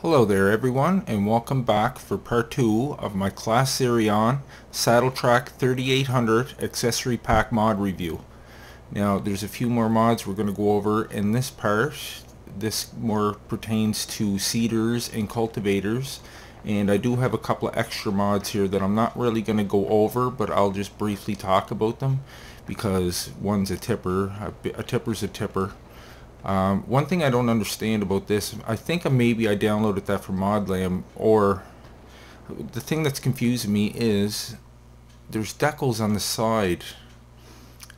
Hello there everyone, and welcome back for part 2 of my Claas Xerion SaddleTrack 3800 accessory pack mod review. Now there's a few more mods we're going to go over in this part. This more pertains to seeders and cultivators, and I do have a couple of extra mods here that I'm not really going to go over, but I'll just briefly talk about them because one's a tipper. A tipper's a tipper. One thing I don't understand about this, I think maybe I downloaded that from Modell, or the thing that's confusing me is there's decals on the side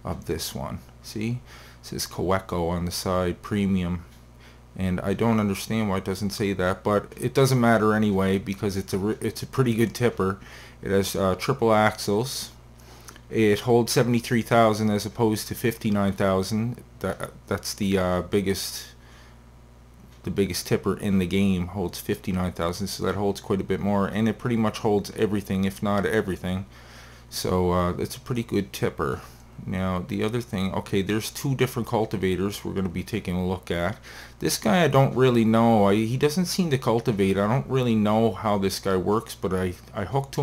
of this one. See? It says Kaweco on the side, premium, and I don't understand why it doesn't say that, but it doesn't matter anyway because it's a pretty good tipper. It has triple axles. It holds 73,000 as opposed to 59,000. That's the biggest tipper in the game. Holds 59,000, so that holds quite a bit more, and it pretty much holds everything, if not everything. So it's a pretty good tipper. Now the other thing, okay, there's two different cultivators we're going to be taking a look at. This guy I don't really know. He doesn't seem to cultivate. I don't really know how this guy works, but I hooked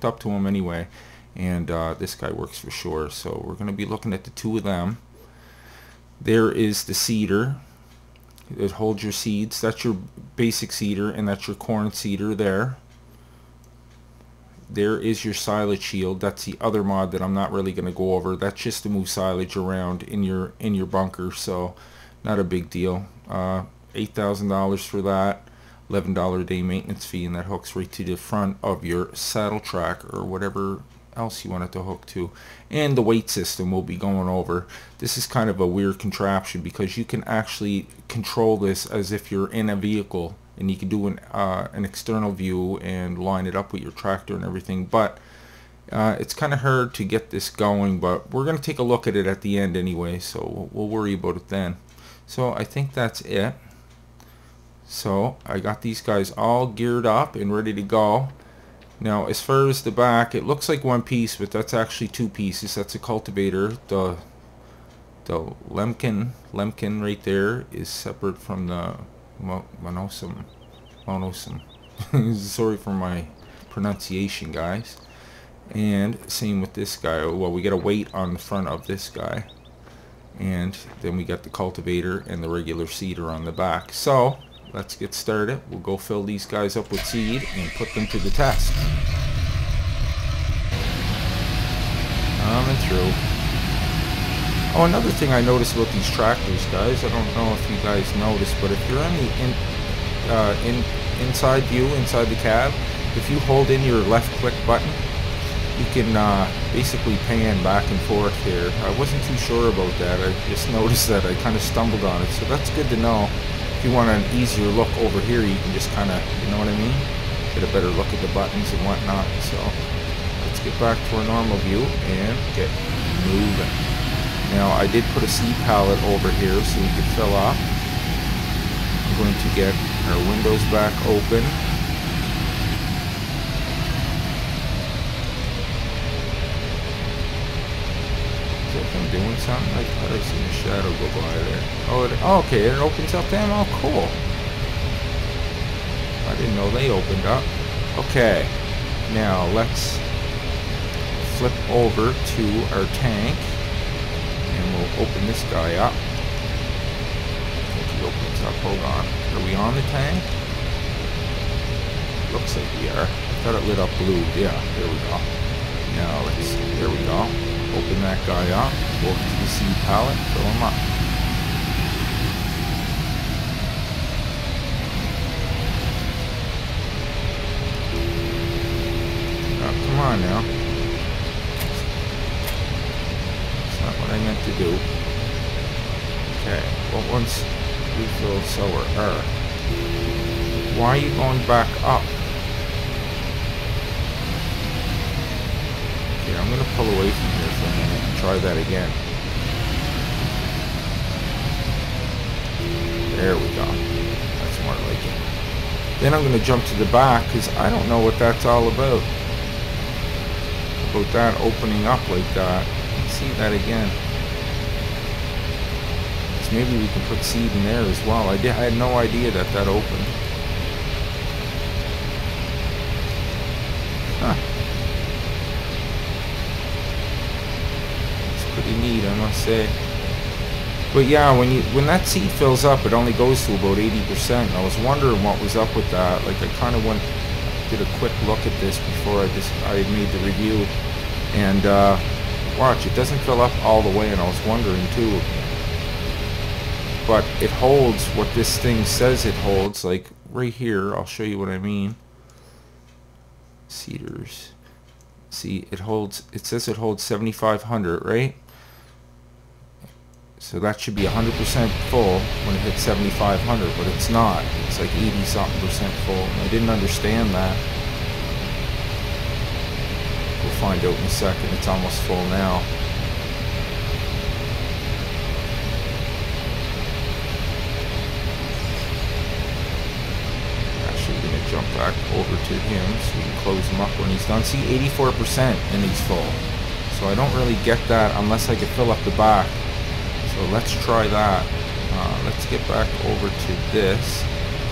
up to him anyway. And this guy works for sure, so we're going to be looking at the two of them. There is the seeder. It holds your seeds. That's your basic seeder, and that's your corn seeder there. There is your Silage Shield. That's the other mod that I'm not really going to go over. That's just to move silage around in your bunker, so not a big deal. $8,000 for that. $11 a day maintenance fee, and that hooks right to the front of your SaddleTrack or whatever else you want it to hook to. And the weight system we'll be going over. This is kind of a weird contraption because you can actually control this as if you're in a vehicle, and you can do an external view and line it up with your tractor and everything, but it's kind of hard to get this going, but we're going to take a look at it at the end anyway, so we'll worry about it then. So I think that's it. So I got these guys all geared up and ready to go. Now as far as the back, it looks like one piece, but that's actually two pieces. That's a cultivator. The Lamken right there is separate from the monosum. Sorry for my pronunciation, guys. And same with this guy. Well, we got a weight on the front of this guy, and then we got the cultivator and the regular seeder on the back. So let's get started. We'll go fill these guys up with seed and put them to the test. Coming through. Oh, another thing I noticed about these tractors, guys, I don't know if you guys noticed, but if you're on the inside view, inside the cab, if you hold in your left click button, you can basically pan back and forth here. I wasn't too sure about that. I just noticed that I kind of stumbled on it, so that's good to know. If you want an easier look over here, you can just kind of, you know what I mean? Get a better look at the buttons and whatnot. So let's get back to our normal view and get moving. Now I did put a seed pallet over here so we could fill up. I'm going to get our windows back open. Is that thing doing something? I thought I seen a shadow go by there. Oh, okay, it opens up then? Oh, cool. I didn't know they opened up. Okay, now let's flip over to our tank, and we'll open this guy up. I think he opens up. Hold on. Are we on the tank? Looks like we are. I thought it lit up blue. Yeah, there we go. Now there we go. Open that guy up, go to the seed pallet, fill him up. Oh, come on now. That's not what I meant to do. Okay, well, once we fill solar earth, why are you going back up? Okay, I'm going to pull away from here for a minute and try that again. There we go. That's more like it. Then I'm going to jump to the back because I don't know what that's all about. About that opening up like that. Let's see that again. So maybe we can put seed in there as well. I had no idea that opened. neat, I must say. But yeah, when that seed fills up, it only goes to about 80%. I was wondering what was up with that. Like, I kind of did a quick look at this before I made the review, and watch, it doesn't fill up all the way, and I was wondering too. But it holds what this thing says it holds. Like right here, I'll show you what I mean. Seeders. See, it says it holds 7,500, right? So that should be 100% full when it hits 7,500, but it's not. It's like 80-something% full, and I didn't understand that. We'll find out in a second. It's almost full now. Actually, we're going to jump back over to him so we can close him up when he's done. See, 84% and he's full. So I don't really get that unless I could fill up the back. So let's try that. Let's get back over to this.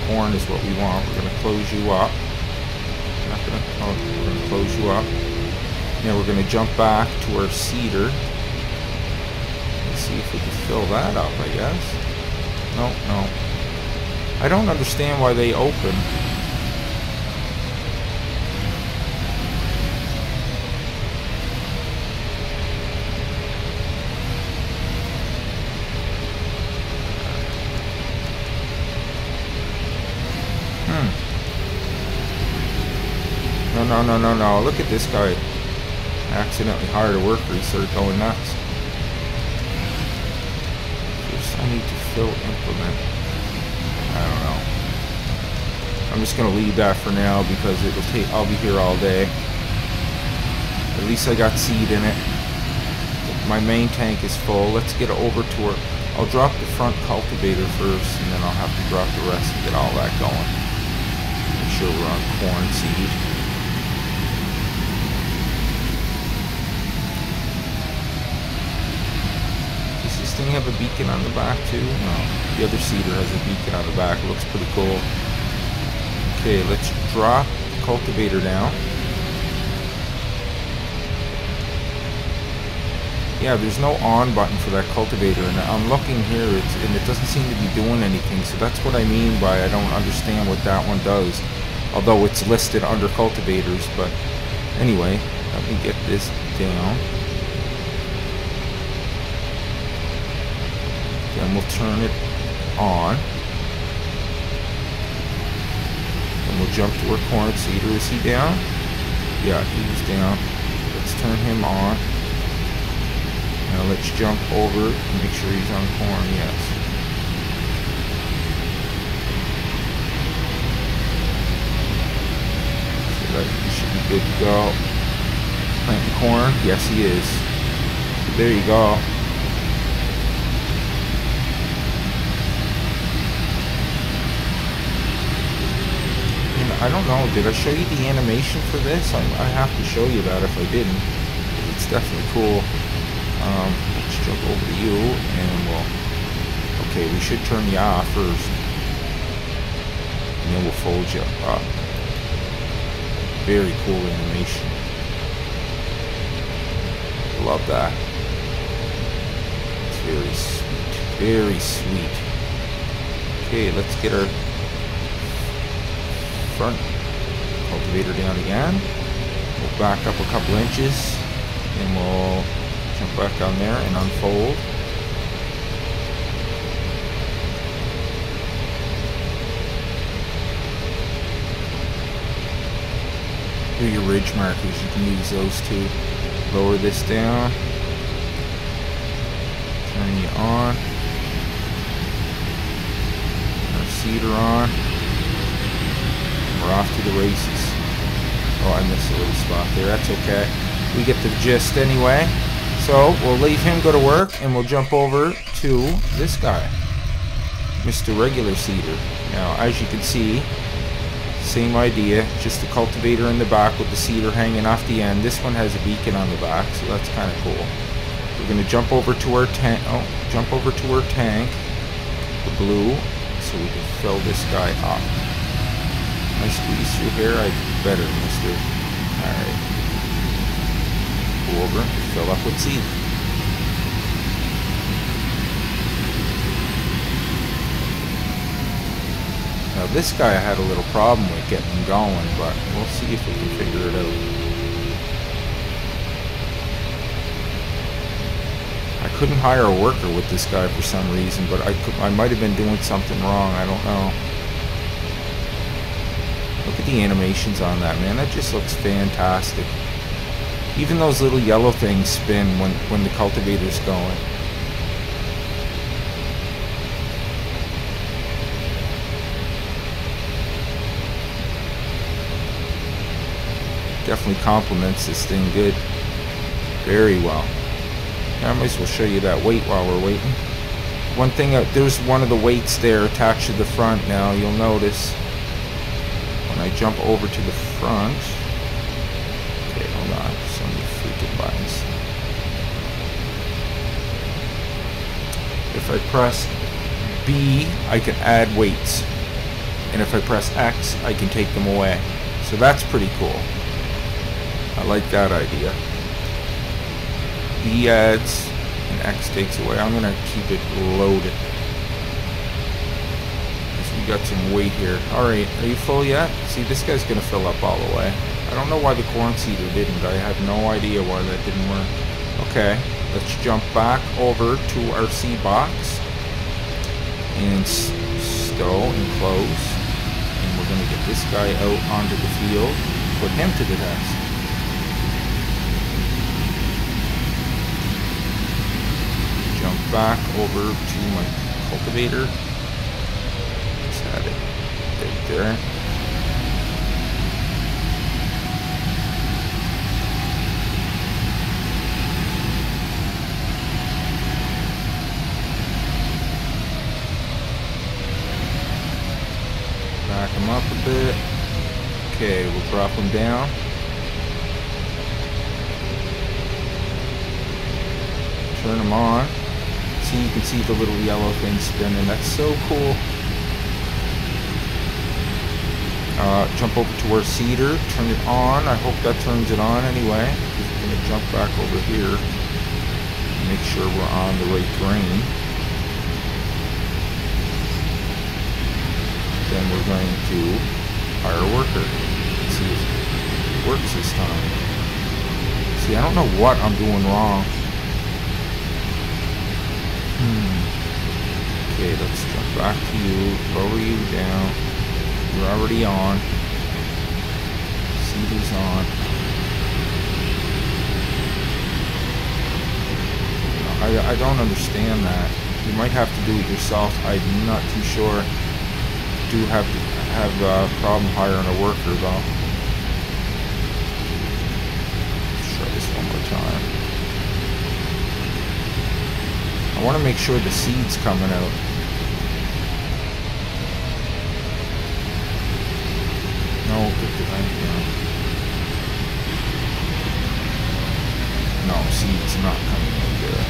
Corn is what we want. We're going to close you up. We're going to close you up. Now we're going to jump back to our seeder. Let's see if we can fill that up, I guess. No. I don't understand why they open. No. Look at this guy. Accidentally hired a worker. He started going nuts. First, I need to fill implement. I don't know. I'm just gonna leave that for now because I'll be here all day. At least I got seed in it. My main tank is full. Let's get over to her. I'll drop the front cultivator first, and then I'll have to drop the rest and get all that going. Make sure we're on corn seed. Thing have a beacon on the back too? No, the other seeder has a beacon on the back. It looks pretty cool. Okay, let's drop the cultivator down. Yeah, there's no on button for that cultivator, and I'm looking here, and it doesn't seem to be doing anything. So that's what I mean by I don't understand what that one does, although it's listed under cultivators. But anyway, let me get this down. Then we'll turn it on. And we'll jump to our corn seeder. Is he down? Yeah, he's down. Let's turn him on. Now let's jump over and make sure he's on corn. Yes. So that he should be good to go. Planting corn? Yes, he is. So there you go. I don't know, did I show you the animation for this? I have to show you that if I didn't. It's definitely cool. Let's jump over to you and we'll... Okay, we should turn you off first. And then we'll fold you up. Very cool animation. Love that. It's very sweet. Very sweet. Okay, let's get our front cultivator down again. We'll back up a couple inches and we'll jump back on there and unfold. Here are your ridge markers, you can use those too. Lower this down, turn you on, our seeder on. We're off to the races. Oh, I missed a little spot there. That's okay. We get the gist anyway. So we'll leave him go to work and we'll jump over to this guy, Mr. Regular Seeder. Now, as you can see, same idea, just the cultivator in the back with the seeder hanging off the end. This one has a beacon on the back, so that's kind of cool. We're going to jump over to our tank. Oh, jump over to our tank, the blue, so we can fill this guy up. Can I squeeze through here? I better, mister. Alright. Go over and fill up with seed. this guy I had a little problem with getting going, but we'll see if we can figure it out. I couldn't hire a worker with this guy for some reason, but I might have been doing something wrong. I don't know. Look at the animations on that, man. That just looks fantastic. Even those little yellow things spin when the cultivator's going. Definitely complements this thing good. Very well. I might as well show you that weight while we're waiting. One thing, there's one of the weights there attached to the front now. You'll notice when I jump over to the front. Okay, hold on. So many freaking buttons. If I press B, I can add weights. And if I press X, I can take them away. So that's pretty cool. I like that idea. B adds and X takes away. I'm gonna keep it loaded because we got some weight here. Alright, are you full yet? See, this guy's gonna fill up all the way. I don't know why the corn seeder didn't. I have no idea why that didn't work. Okay, let's jump back over to our seed box and stow and close. And we're gonna get this guy out onto the field, put him to the test. Jump back over to my cultivator. Just had it right there. Back him up a bit. Okay, we'll drop him down. Turn him on. See, you can see the little yellow thing spinning. That's so cool. Jump over to our seeder, turn it on. I hope that turns it on anyway. We're going to jump back over here. Make sure we're on the right grain. Then we're going to hire a worker. Let's see if it works this time. See, I don't know what I'm doing wrong. Okay, let's jump back to you, lower you down. You're already on. Seeder's on. I don't understand that. You might have to do it yourself. I'm not too sure. Do have a problem hiring a worker though. Let's try this one more time. I want to make sure the seed's coming out. No, no, seed's not coming out there.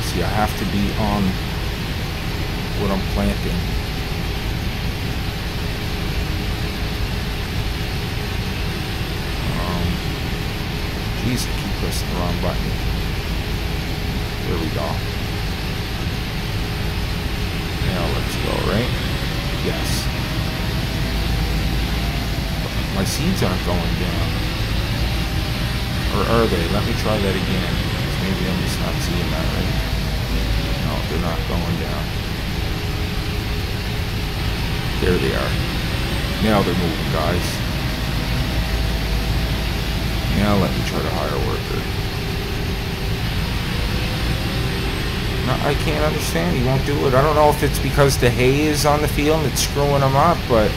See, I have to be on what I'm planting. Jeez, I keep pressing the wrong button. There we go. Now let's go, right? Yes. My seeds aren't going down. Or are they? Let me try that again. Maybe I'm just not seeing that right. No, they're not going down. There they are. Now they're moving, guys. Now let me try to hire a worker. No, I can't understand. He won't do it. I don't know if it's because the hay is on the field and it's screwing him up, but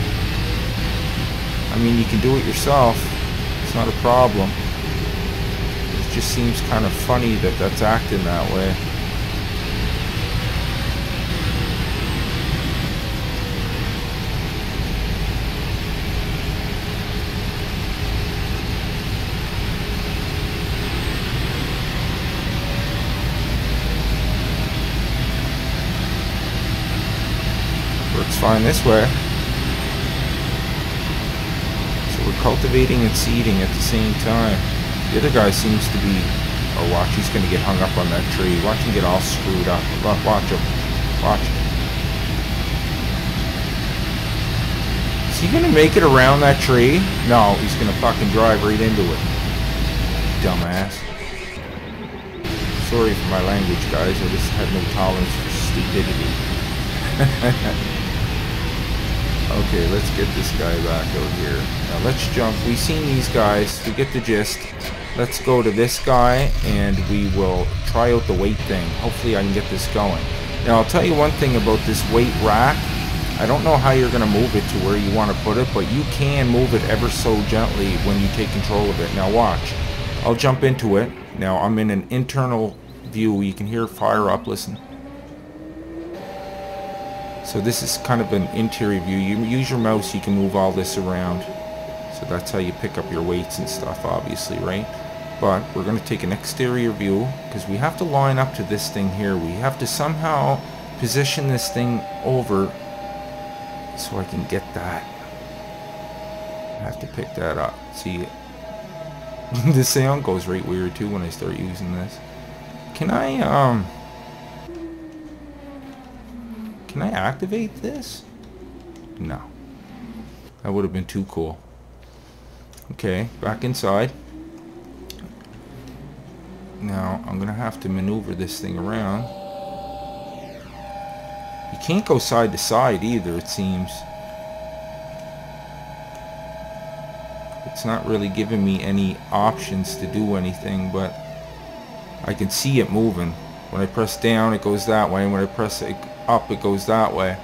I mean, you can do it yourself. It's not a problem. It just seems kind of funny that that's acting that way. Works fine this way. So we're cultivating and seeding at the same time. The other guy seems to be... Oh, watch, he's going to get hung up on that tree. Watch him get all screwed up. Watch him. Watch him. Is he gonna make it around that tree? No, he's gonna fucking drive right into it. Dumbass. Sorry for my language, guys. I just have no tolerance for stupidity. Okay, let's get this guy back out here. Now let's jump. We've seen these guys. We get the gist. Let's go to this guy and we will try out the weight thing. Hopefully I can get this going. Now I'll tell you one thing about this weight rack. I don't know how you're going to move it to where you want to put it, but you can move it ever so gently when you take control of it. Now watch. I'll jump into it. Now I'm in an internal view. You can hear fire up. Listen. So this is kind of an interior view. You use your mouse, you can move all this around. So that's how you pick up your weights and stuff, obviously, right? But we're going to take an exterior view because we have to line up to this thing here. We have to somehow position this thing over so I can get that. I have to pick that up. See, the sound goes right weird too when I start using this. Can I activate this? No. That would have been too cool. Okay, back inside. Now, I'm going to have to maneuver this thing around. You can't go side to side either, it seems. It's not really giving me any options to do anything, but I can see it moving. When I press down, it goes that way, and when I press it up, it goes that way.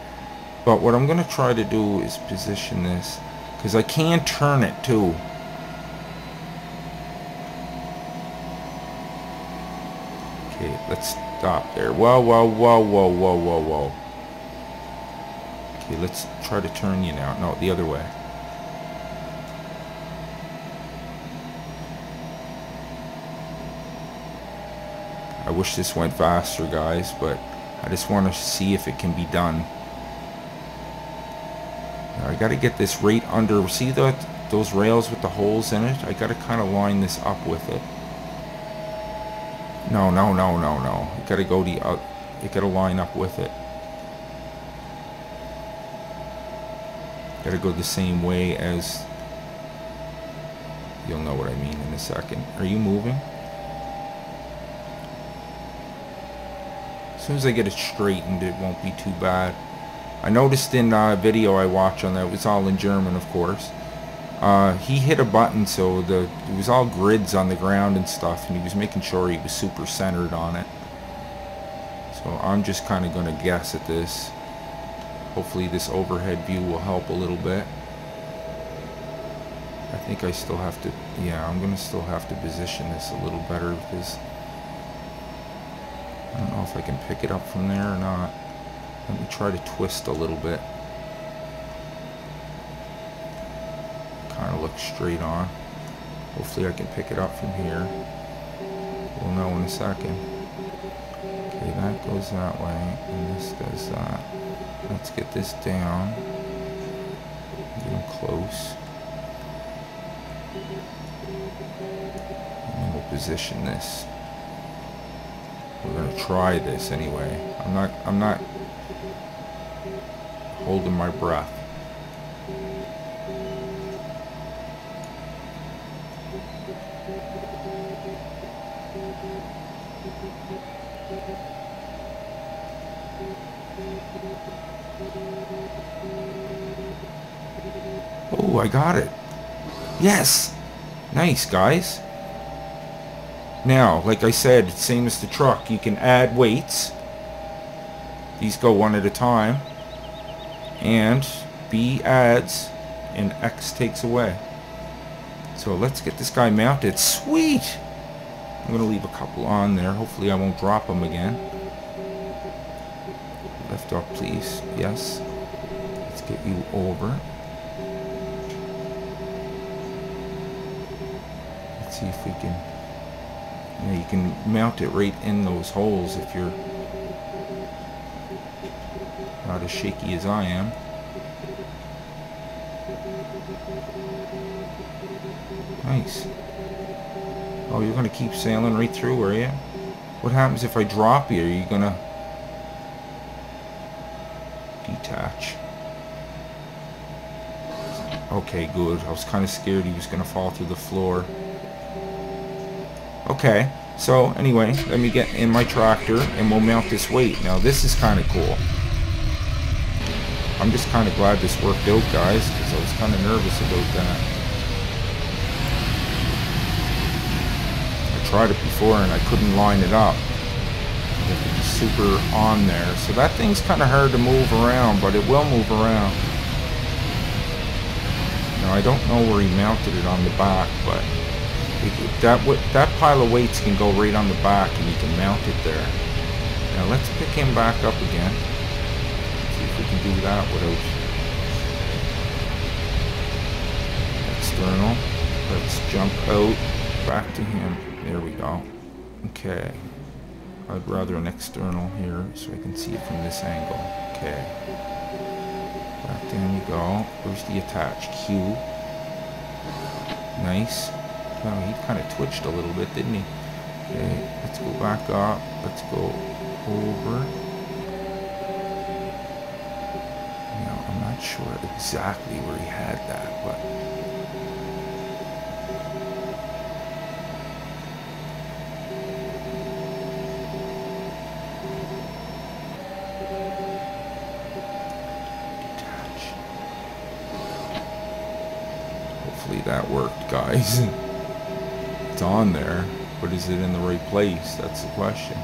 But what I'm going to try to do is position this, because I can turn it too. Okay, let's stop there. Whoa, whoa, whoa, whoa, whoa, whoa, whoa. Okay, let's try to turn you now. No, the other way. I wish this went faster, guys, but I just want to see if it can be done. Now I got to get this right under. See those rails with the holes in it? I got to kind of line this up with it. No, no, no, no, no. You got to go you got to line up with it. Got to go the same way as. You'll know what I mean in a second. Are you moving? As soon as I get it straightened, it won't be too bad. I noticed in a video I watched on that, it was all in German, of course. He hit a button, so it was all grids on the ground and stuff, and he was making sure he was super centered on it. So I'm just kind of going to guess at this. Hopefully this overhead view will help a little bit. I think I still have to, yeah, I'm going to still have to position this a little better because I don't know if I can pick it up from there or not. Let me try to twist a little bit. Kind of look straight on. Hopefully I can pick it up from here. We'll know in a second. Okay, that goes that way, and this does that. Let's get this down. Getting close. And then we'll position this. We're gonna try this anyway. I'm not holding my breath. Oh, I got it. Yes! Nice, guys. Now, like I said, same as the truck, you can add weights. These go one at a time. And B adds and X takes away. So let's get this guy mounted. Sweet! I'm going to leave a couple on there. Hopefully I won't drop them again. Lift up, please. Yes. Let's get you over. Let's see if we can... You can mount it right in those holes if you're not as shaky as I am. Nice. Oh, you're going to keep sailing right through, are you? What happens if I drop you? Are you going to detach? Okay, good. I was kind of scared he was going to fall through the floor. Okay, so anyway, let me get in my tractor and we'll mount this weight. Now this is kind of cool. I'm just kind of glad this worked out, guys, because I was kind of nervous about that. I tried it before and I couldn't line it up. You have to be super on there. So that thing's kind of hard to move around, but it will move around. Now I don't know where he mounted it on the back, but that pile of weights can go right on the back and you can mount it there. Now let's pick him back up again. See if we can do that without external. Let's jump out back to him. There we go. Okay. I'd rather an external here so I can see it from this angle. Okay. Back down you go. Where's the attach? Q. Nice. Oh, he kind of twitched a little bit, didn't he? Okay, let's go back up. Let's go over. Now, I'm not sure exactly where he had that, but... detach. Hopefully that worked, guys. It's on there, but is it in the right place? That's the question.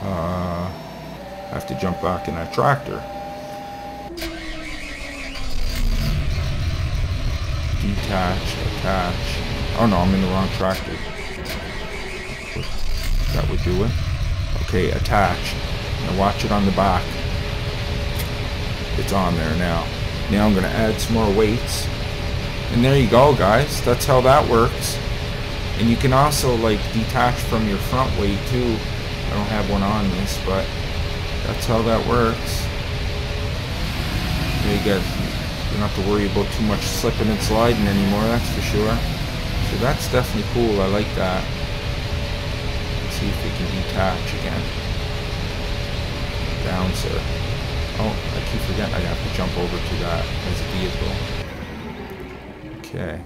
I have to jump back in that tractor. Detach, attach. Oh no, I'm in the wrong tractor. That would do it. Okay, attach. Now watch it on the back. It's on there now. Now I'm going to add some more weights. And there you go, guys. That's how that works. And you can also like detach from your front weight too. I don't have one on this, but that's how that works. You don't have to worry about too much slipping and sliding anymore, that's for sure. So that's definitely cool. I like that. Let's see if we can detach again. Down, sir. Oh, I keep forgetting I have to jump over to that as a vehicle. Okay.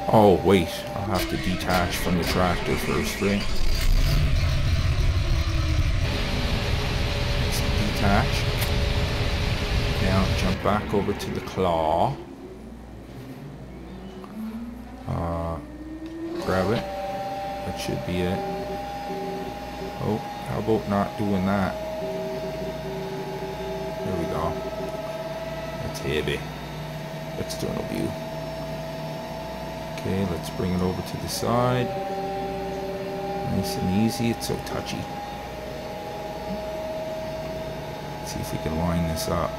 Oh, wait. I'll have to detach from the tractor first, right? Let's detach. Now jump back over to the claw. Grab it. That should be it. Oh, how about not doing that? There we go. That's heavy. External view. Okay, let's bring it over to the side. Nice and easy. It's so touchy. Let's see if we can line this up.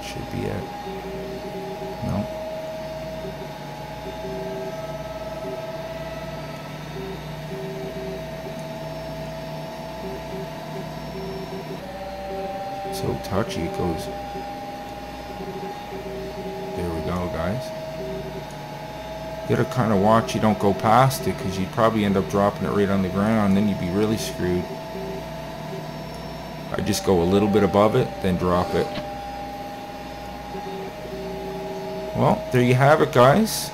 Should be it. No. So touchy it goes. There we go, guys. You gotta kind of watch you don't go past it, because you'd probably end up dropping it right on the ground, then you'd be really screwed. I just go a little bit above it, then drop it. Well, there you have it, guys.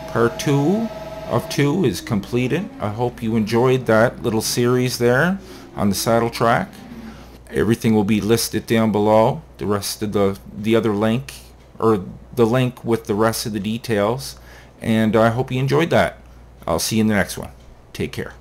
Part 2 of 2 is completed. I hope you enjoyed that little series there on the SaddleTrack. Everything will be listed down below. The rest of the other link, or the link with the rest of the details. And I hope you enjoyed that. I'll see you in the next one. Take care.